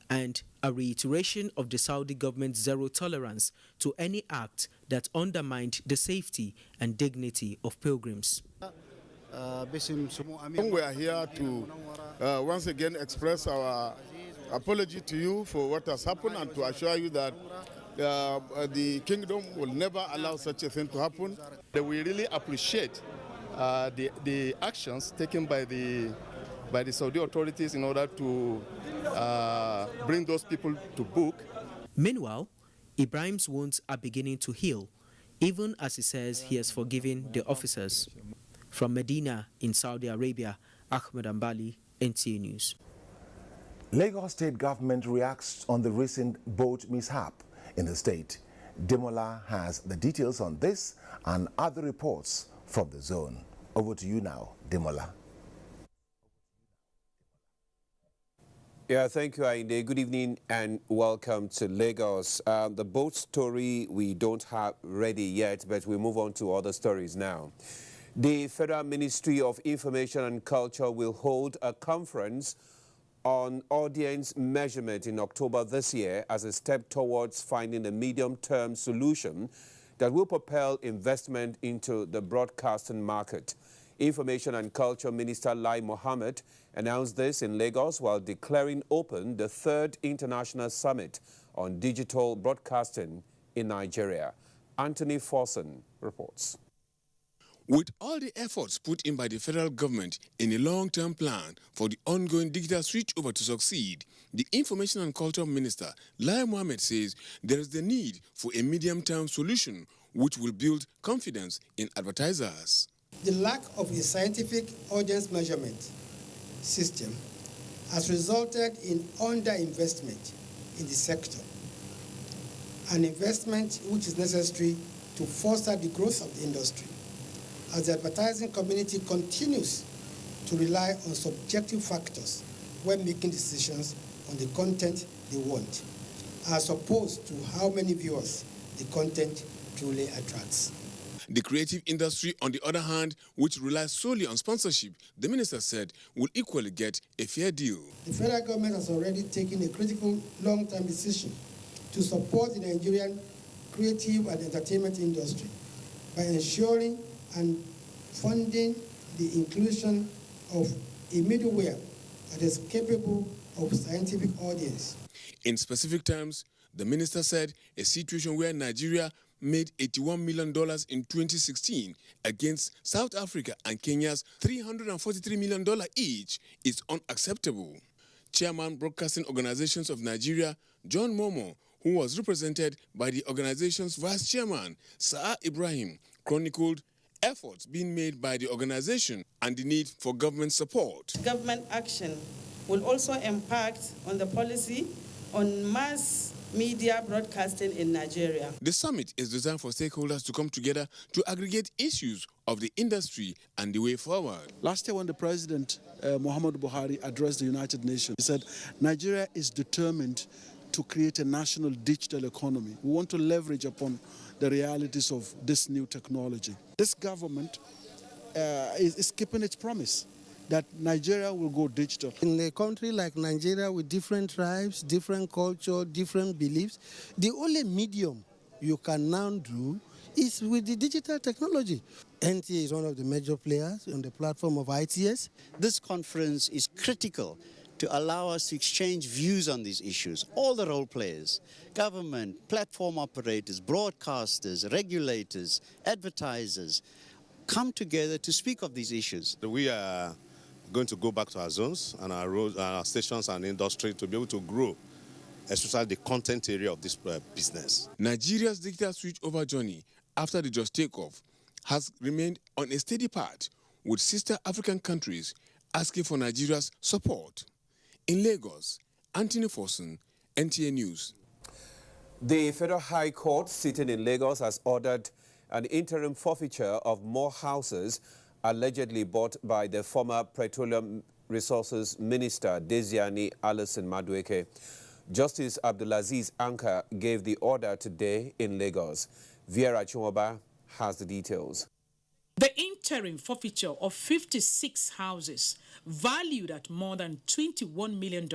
[SPEAKER 9] and a reiteration of the Saudi government's zero tolerance to any act that undermined the safety and dignity of pilgrims.
[SPEAKER 24] We are here to once again express our apology to you for what has happened and to assure you that the kingdom will never allow such a thing to happen.
[SPEAKER 25] We really appreciate the actions taken by the Saudi authorities in order to bring those people to book.
[SPEAKER 9] Meanwhile, Ibrahim's wounds are beginning to heal, even as he says he has forgiven the officers. From Medina in Saudi Arabia, Ahmed Ambali, NTA News.
[SPEAKER 2] Lagos State government reacts on the recent boat mishap in the state. Demola has the details on this and other reports from the zone. Over to you now, Demola.
[SPEAKER 27] Yeah, thank you, Ainde. Good evening and welcome to Lagos. The boat story we don't have ready yet, but we move on to other stories now. The Federal Ministry of Information and Culture will hold a conference on audience measurement in October this year as a step towards finding a medium-term solution that will propel investment into the broadcasting market. Information and Culture Minister Lai Mohammed announced this in Lagos while declaring open the 3rd International Summit on Digital Broadcasting in Nigeria. Anthony Forson reports.
[SPEAKER 30] With all the efforts put in by the federal government in a long-term plan for the ongoing digital switchover to succeed, the Information and Culture Minister, Lai Mohammed, says there is the need for a medium-term solution which will build confidence in advertisers.
[SPEAKER 31] The lack of a scientific audience measurement
[SPEAKER 3] system has resulted in underinvestment in the sector, an investment which is necessary to foster the growth of the industry, as the advertising community continues to rely on subjective factors when making decisions on the content they want, as opposed to how many viewers the content truly attracts.
[SPEAKER 30] The creative industry, on the other hand, which relies solely on sponsorship, the minister said will equally get a fair deal.
[SPEAKER 3] The federal government has already taken a critical long-term decision to support the Nigerian creative and entertainment industry by ensuring and funding the inclusion of a middleware that is capable of scientific audience.
[SPEAKER 30] In specific terms, the minister said a situation where Nigeria made $81 million in 2016 against South Africa and Kenya's $343 million each is unacceptable. Chairman Broadcasting Organizations of Nigeria, John Momo, who was represented by the organization's vice chairman, Sa'a Ibrahim, chronicled efforts being made by the organization and the need for government support.
[SPEAKER 10] Government action will also impact on the policy on mass media broadcasting in Nigeria.
[SPEAKER 30] The summit is designed for stakeholders to come together to aggregate issues of the industry and the way forward.
[SPEAKER 11] Last year when the President Muhammadu Buhari addressed the United Nations, he said Nigeria is determined to create a national digital economy. We want to leverage upon the realities of this new technology. This government is keeping its promise that Nigeria will go digital.
[SPEAKER 3] In a country like Nigeria with different tribes, different culture, different beliefs, the only medium you can now do is with the digital technology. NTA is one of the major players on the platform of ITS.
[SPEAKER 12] This conference is critical to allow us to exchange views on these issues. All the role players, government, platform operators, broadcasters, regulators, advertisers, come together to speak of these issues.
[SPEAKER 8] We are going to go back to our zones and our roads, our stations and industry to be able to grow, especially the content area of this business.
[SPEAKER 30] Nigeria's digital switchover journey after the Just Takeoff has remained on a steady path, with sister African countries asking for Nigeria's support. In Lagos, Anthony Forson, NTA News.
[SPEAKER 27] The Federal High Court sitting in Lagos has ordered an interim forfeiture of more houses allegedly bought by the former Petroleum Resources Minister Desiani Alison Madueke. Justice Abdulaziz Anka gave the order today in Lagos. Viera Chumoba has the details.
[SPEAKER 14] The interim forfeiture of 56 houses valued at more than $21 million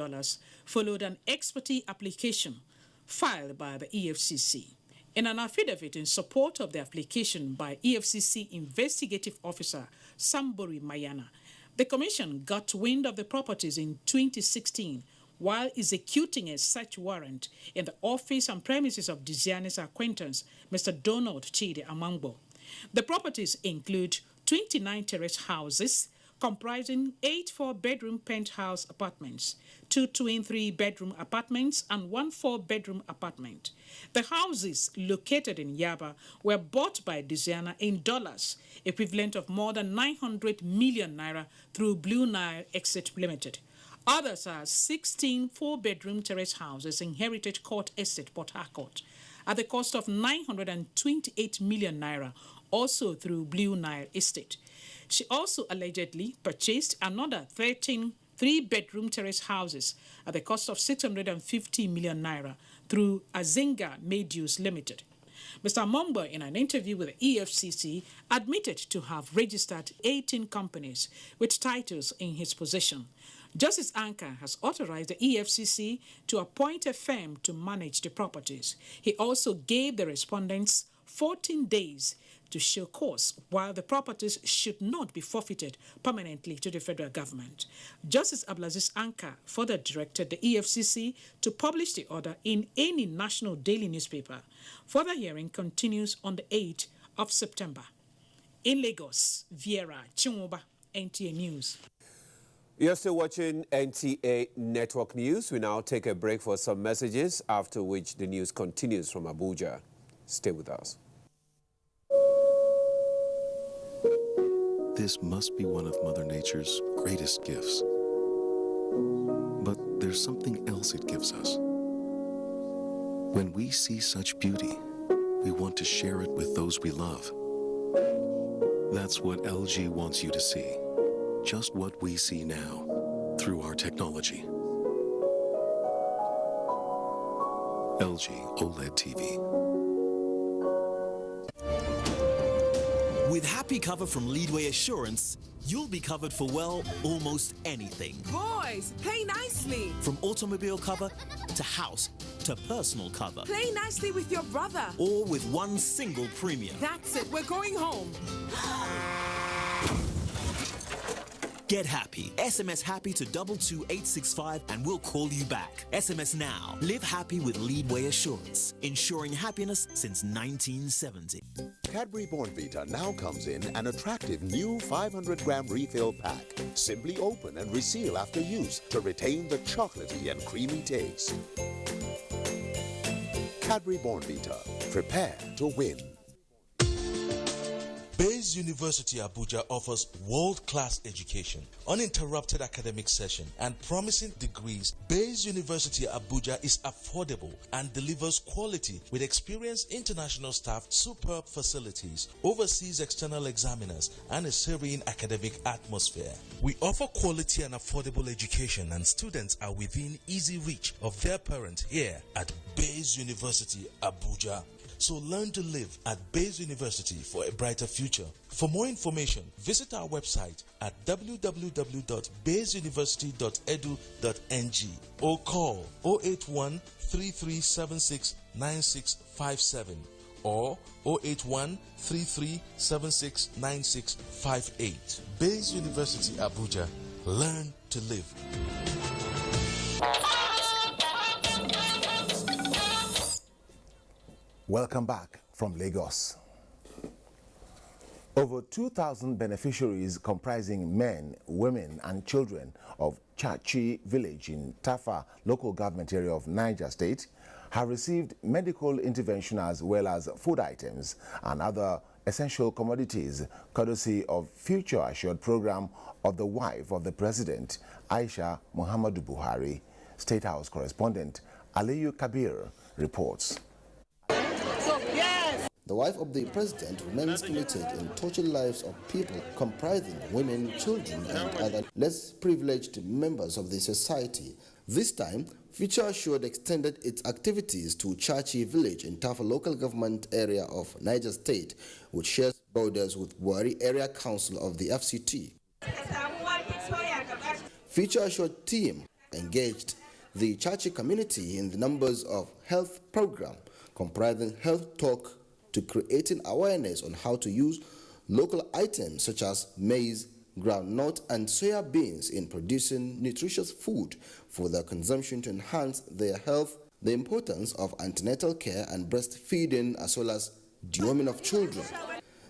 [SPEAKER 14] followed an ex parte application filed by the EFCC. In an affidavit in support of the application by EFCC investigative officer Sambori Mayana, the commission got wind of the properties in 2016 while executing a search warrant in the office and premises of Desiani's acquaintance, Mr. Donald Chidi Amangbo. The properties include 29 terrace houses comprising 8 4-bedroom penthouse apartments, 2 twin 3-bedroom apartments, and 1 4-bedroom apartment. The houses located in Yaba were bought by Desiana in dollars, equivalent of more than 900 million naira through Blue Nile Exit Limited. Others are 16 4-bedroom terrace houses in Heritage Court Estate, Port Harcourt, at the cost of 928 million naira, also through Blue Nile Estate. She also allegedly purchased another 13 3-bedroom terrace houses at the cost of 650 million naira through Azinga Made-Use Limited. Mr. Mumba, in an interview with the EFCC, admitted to have registered 18 companies with titles in his possession. Justice Anka has authorized the EFCC to appoint a firm to manage the properties. He also gave the respondents 14 days to show cause, while the properties should not be forfeited permanently to the federal government. Justice Abdulaziz Anka further directed the EFCC to publish the order in any national daily newspaper. Further hearing continues on the 8th of September. In Lagos, Viera Chimoba, NTA News.
[SPEAKER 27] You're still watching NTA Network News. We now take a break for some messages, after which the news continues from Abuja. Stay with us.
[SPEAKER 15] This must be one of Mother Nature's greatest gifts.
[SPEAKER 5] But there's something else it gives us. When we see such beauty, we want to share it with those we love. That's what LG wants you to see. Just what we see now through our technology. LG OLED TV.
[SPEAKER 13] With Happy Cover from Leadway Assurance, you'll be covered for, well, almost anything.
[SPEAKER 15] Boys, play nicely.
[SPEAKER 13] From automobile cover to house to personal cover.
[SPEAKER 15] Play nicely with your brother.
[SPEAKER 13] All with one single premium.
[SPEAKER 15] That's it, we're going home.
[SPEAKER 13] Get happy. SMS happy to 22865 and we'll call you back. SMS now. Live happy with Leadway Assurance. Ensuring happiness since 1970.
[SPEAKER 17] Cadbury Bourn Vita now comes in an attractive new 500-gram refill pack. Simply open and reseal after use to retain the chocolatey and creamy taste. Cadbury Bourn Vita. Prepare to win.
[SPEAKER 18] Bayes University Abuja offers world-class education, uninterrupted academic session, and promising degrees. Bayes University Abuja is affordable and delivers quality with experienced international staff, superb facilities, overseas external examiners, and a serene academic atmosphere. We offer quality and affordable education, and students are within easy reach of their parents here at Bayes University Abuja. So learn to live at Bayes University for a brighter future. For more information, visit our website at www.bayesuniversity.edu.ng or call 081 3376 9657 or 081 3376 9658. Bayes University Abuja. Learn to live.
[SPEAKER 2] Welcome back from Lagos. Over 2,000 beneficiaries comprising men, women and children of Chachi village in Tafa local government area of Niger State have received medical intervention as well as food items and other essential commodities courtesy of Future Assured program of the wife of the President, Aisha Muhammadu Buhari. State House correspondent Aliyu Kabir reports.
[SPEAKER 19] The wife of the president remains committed in touching lives of people comprising women, children, and other less privileged members of the society. This time, Future Assured extended its activities to Chachi village in Tafa local government area of Niger State, which shares borders with Buhari Area Council of the FCT. Future Assured team engaged the Chachi community in the numbers of health program comprising health talk to creating awareness on how to use local items such as maize, groundnut, and soya beans in producing nutritious food for their consumption to enhance their health, the importance of antenatal care and breastfeeding, as well as deworming of children.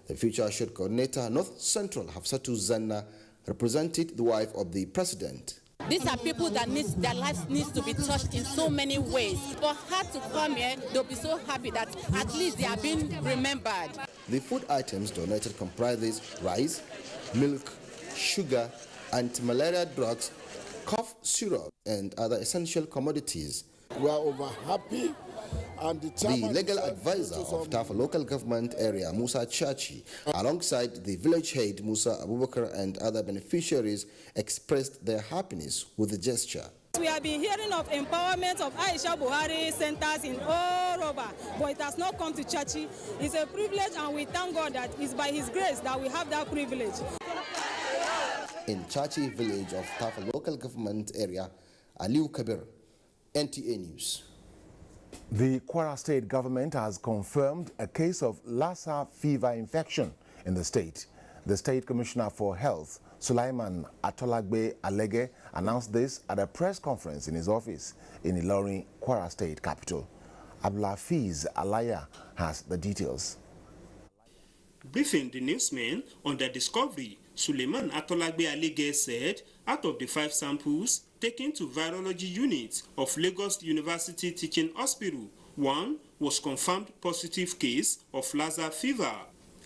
[SPEAKER 19] The Future Assured coordinator, North Central Hafsatu Zanna, represented the wife of the president.
[SPEAKER 20] These are people that their lives needs to be touched in so many ways. For her to come here, they'll be so happy that at least they are being remembered.
[SPEAKER 19] The food items donated comprises rice, milk, sugar, anti-malaria drugs, cough syrup, and other essential commodities.
[SPEAKER 24] We are over happy. And
[SPEAKER 19] the legal advisor of Tafa local government area, Musa Chachi, alongside the village head, Musa Abubakar, and other beneficiaries, expressed their happiness with the gesture.
[SPEAKER 26] We have been hearing of empowerment of Aisha Buhari centers in all over, but it has not come to Chachi. It's a privilege, and we thank God that it's by His grace that we have that privilege.
[SPEAKER 19] In Chachi village of Tafa local government area, Aliyu Kabir, NTA News.
[SPEAKER 2] The Kwara State government has confirmed a case of Lassa fever infection in the state. The State Commissioner for Health, Sulaiman Atolagbe Alege, announced this at a press conference in his office in Ilorin, Kwara State capital. Abdulafiz Alaya has the details.
[SPEAKER 28] Briefing the newsmen on the discovery, Sulaiman Atolagbe Alege said, out of the 5 samples taken to virology unit of Lagos University Teaching Hospital, 1 was confirmed positive case of Lassa fever.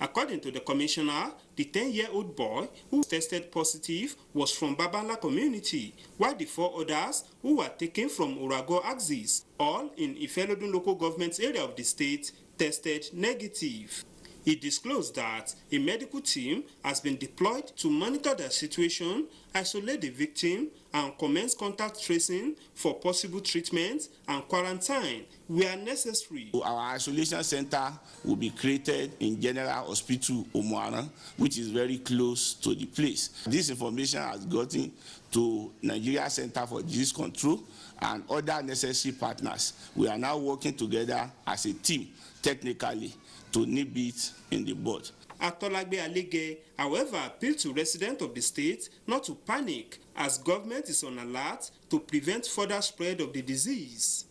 [SPEAKER 28] According to the commissioner, the 10-year-old boy who tested positive was from Babala community, while the 4 others who were taken from Orago axis, all in Ifelodun local government area of the state, tested negative. He disclosed that a medical team has been deployed to monitor the situation, isolate the victim, and commence contact tracing for possible treatment and quarantine where necessary.
[SPEAKER 1] Our isolation center will be created in General Hospital Umuara, which is very close to the place. This information has gotten to Nigeria Center for Disease Control and other necessary partners. We are now working together as a team, technically, to nip it in the bud.
[SPEAKER 28] Atolagbe Alege, however, appealed to residents of the state not to panic as government is on alert to prevent further spread of the disease.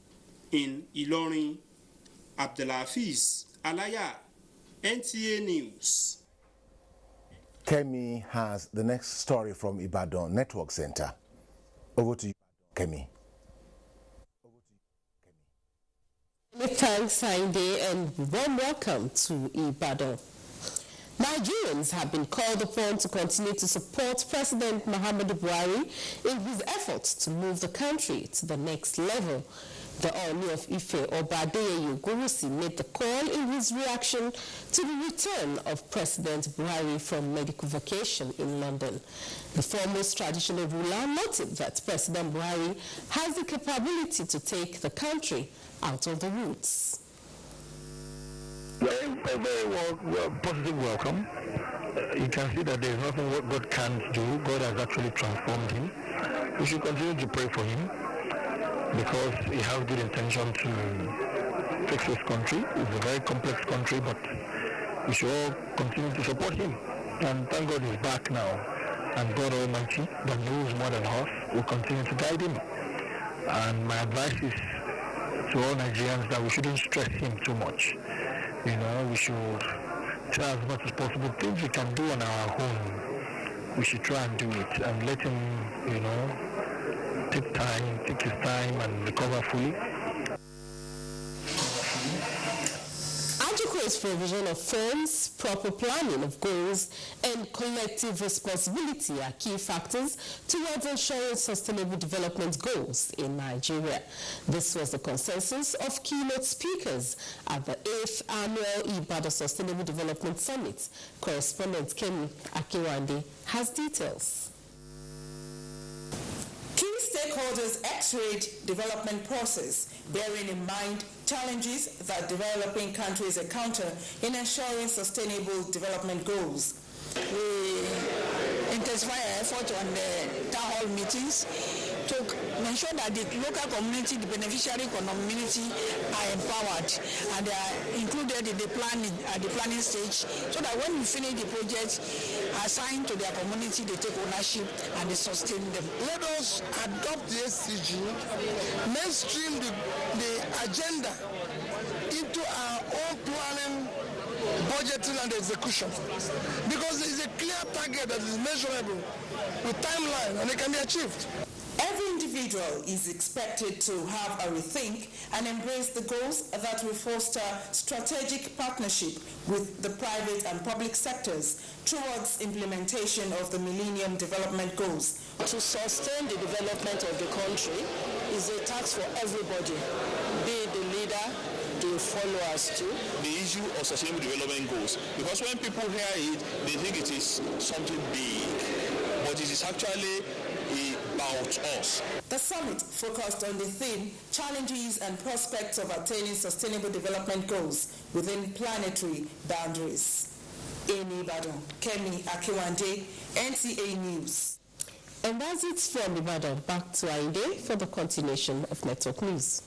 [SPEAKER 28] In Ilorin, Abdelafiz Alaya, NTA News.
[SPEAKER 2] Kemi has the next story from Ibadan Network Center. Over to you, Kemi.
[SPEAKER 4] Thanks, Sainde, and warm welcome to Ibadan. Nigerians have been called upon to continue to support President Muhammadu Buhari in his efforts to move the country to the next level. The Oni of Ife, Obadeye Yogurusi, made the call in his reaction to the return of President Buhari from medical vacation in London. The foremost traditional ruler noted that President Buhari has the capability to take the country out of the roots.
[SPEAKER 6] Very positive welcome. You can see that there is nothing what God can't do. God has actually transformed him. We should continue to pray for him because he has good intention to fix this country. It's a very complex country, but we should all continue to support him. And thank God he's back now. And God Almighty, that knows more than us, will continue to guide him. And my advice is to all Nigerians that we shouldn't stress him too much. You know, we should try as much as possible things we can do on our own. We should try and do it and let him, you know, take his time and recover fully.
[SPEAKER 4] Adequate provision of funds, proper planning of goals, and collective responsibility are key factors towards ensuring sustainable development goals in Nigeria. This was the consensus of keynote speakers at the 8th Annual Ibadan Sustainable Development Summit. Correspondent Kemi Akiwande has details.
[SPEAKER 7] Key stakeholders x-rayed development process, bearing in mind challenges that developing countries encounter in ensuring sustainable development goals.
[SPEAKER 16] We intensify our effort on the town hall meetings to ensure that the local community, the beneficiary community are empowered and they are included in the planning stage, so that when we finish the project assigned to their community, they take ownership and they sustain them.
[SPEAKER 21] Let us adopt the SCG, mainstream the agenda into our own planning, budgeting and execution, because there is a clear target that is measurable with timeline and it can be achieved.
[SPEAKER 7] Every individual is expected to have a rethink and embrace the goals that will foster strategic partnership with the private and public sectors towards implementation of the Millennium Development Goals.
[SPEAKER 16] To sustain the development of the country is a task for everybody, be it the leader, the followers too.
[SPEAKER 22] The issue of sustainable development goals, because when people hear it, they think it is something big, but it is actually about us.
[SPEAKER 7] The summit focused on the theme, challenges and prospects of attaining sustainable development goals within planetary boundaries. In Ibadan, Kemi Akiwande, NTA News.
[SPEAKER 4] And that's it from Ibadan. Back to Ainde for the continuation of Network News.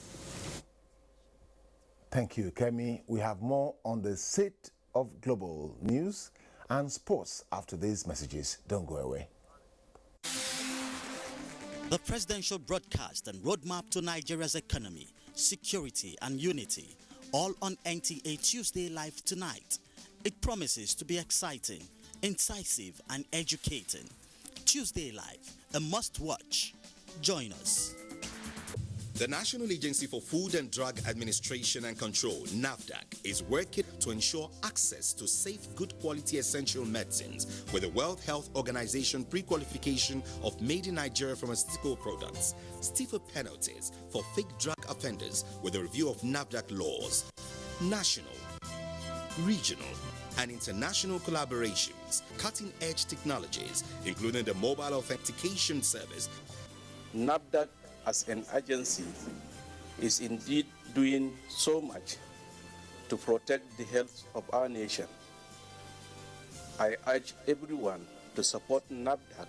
[SPEAKER 2] Thank you, Kemi. We have more on the state of global news and sports after these messages. Don't go away.
[SPEAKER 12] The presidential broadcast and roadmap to Nigeria's economy, security and unity, all on NTA Tuesday Live tonight. It promises to be exciting, incisive and educating. Tuesday Live, a must-watch. Join us.
[SPEAKER 3] The National Agency for Food and Drug Administration and Control, NAFDAC, is working to ensure access to safe, good quality essential medicines with the World Health Organization pre-qualification of made in Nigeria pharmaceutical products, stiffer penalties for fake drug offenders with a review of NAFDAC laws, national, regional, and international collaborations, cutting-edge technologies, including the mobile authentication service.
[SPEAKER 8] NAFDAC as an agency is indeed doing so much to protect the health of our nation. I urge everyone to support NAFDAC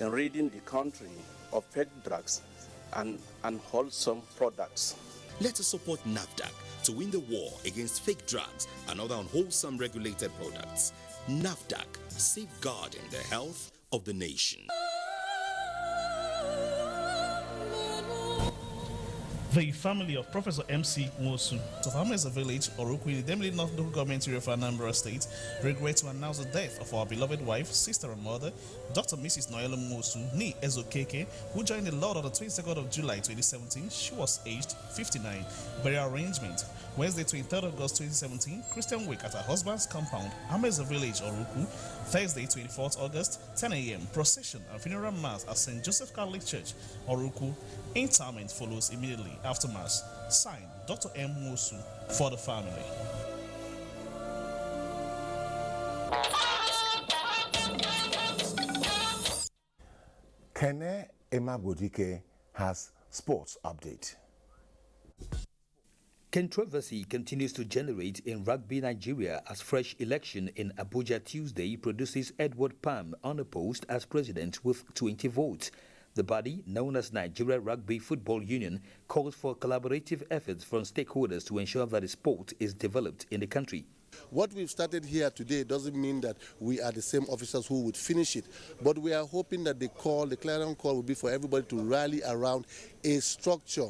[SPEAKER 8] in ridding the country of fake drugs and unwholesome products.
[SPEAKER 3] Let us support NAFDAC to win the war against fake drugs and other unwholesome regulated products. NAFDAC, safeguarding the health of the nation.
[SPEAKER 9] The family of Professor M.C. Nwosu of Ameza Village, Oruku, in the Demili North Local Government area of Anambra State, regret to announce the death of our beloved wife, sister and mother, Dr. Mrs. Noela Nwosu, nee Ezokeke, who joined the Lord on the 22nd of July 2017. She was aged 59. Burial arrangement: Wednesday, 23rd August 2017, Christian wake at her husband's compound, Ameza Village, Oruku. Thursday, 24th August, 10 a.m., procession and funeral mass at St. Joseph Catholic Church, Oruku. Interment follows immediately after mass. Signed, Dr. M. Nwosu, for the family.
[SPEAKER 2] Kene Emabodike has sports update.
[SPEAKER 10] Controversy continues to generate in rugby Nigeria as fresh election in Abuja Tuesday produces Edward Palm unopposed as president with 20 votes. The body, known as Nigeria Rugby Football Union, calls for collaborative efforts from stakeholders to ensure that the sport is developed in the country.
[SPEAKER 11] What we've started here today doesn't mean that we are the same officers who would finish it, but we are hoping that the clarion call will be for everybody to rally around a structure.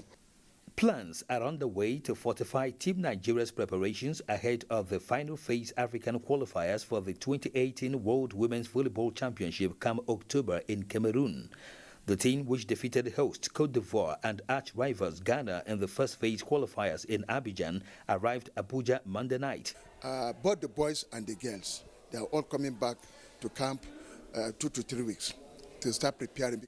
[SPEAKER 10] Plans are underway to fortify Team Nigeria's preparations ahead of the final phase African qualifiers for the 2018 World Women's Volleyball Championship come October in Cameroon. The team, which defeated host Cote d'Ivoire and arch-rivals Ghana in the first phase qualifiers in Abidjan, arrived Abuja Monday night.
[SPEAKER 14] Both the boys and the girls, they are all coming back to camp 2 to 3 weeks to start preparing.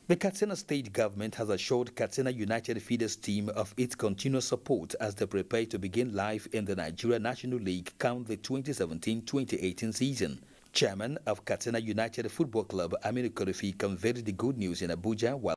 [SPEAKER 10] The Katsina State government has assured Katsina United Feeders team of its continuous support as they prepare to begin life in the Nigeria National League come the 2017-2018 season. Chairman of Katsina United Football Club, Aminu Korefi, conveyed the good news in Abuja while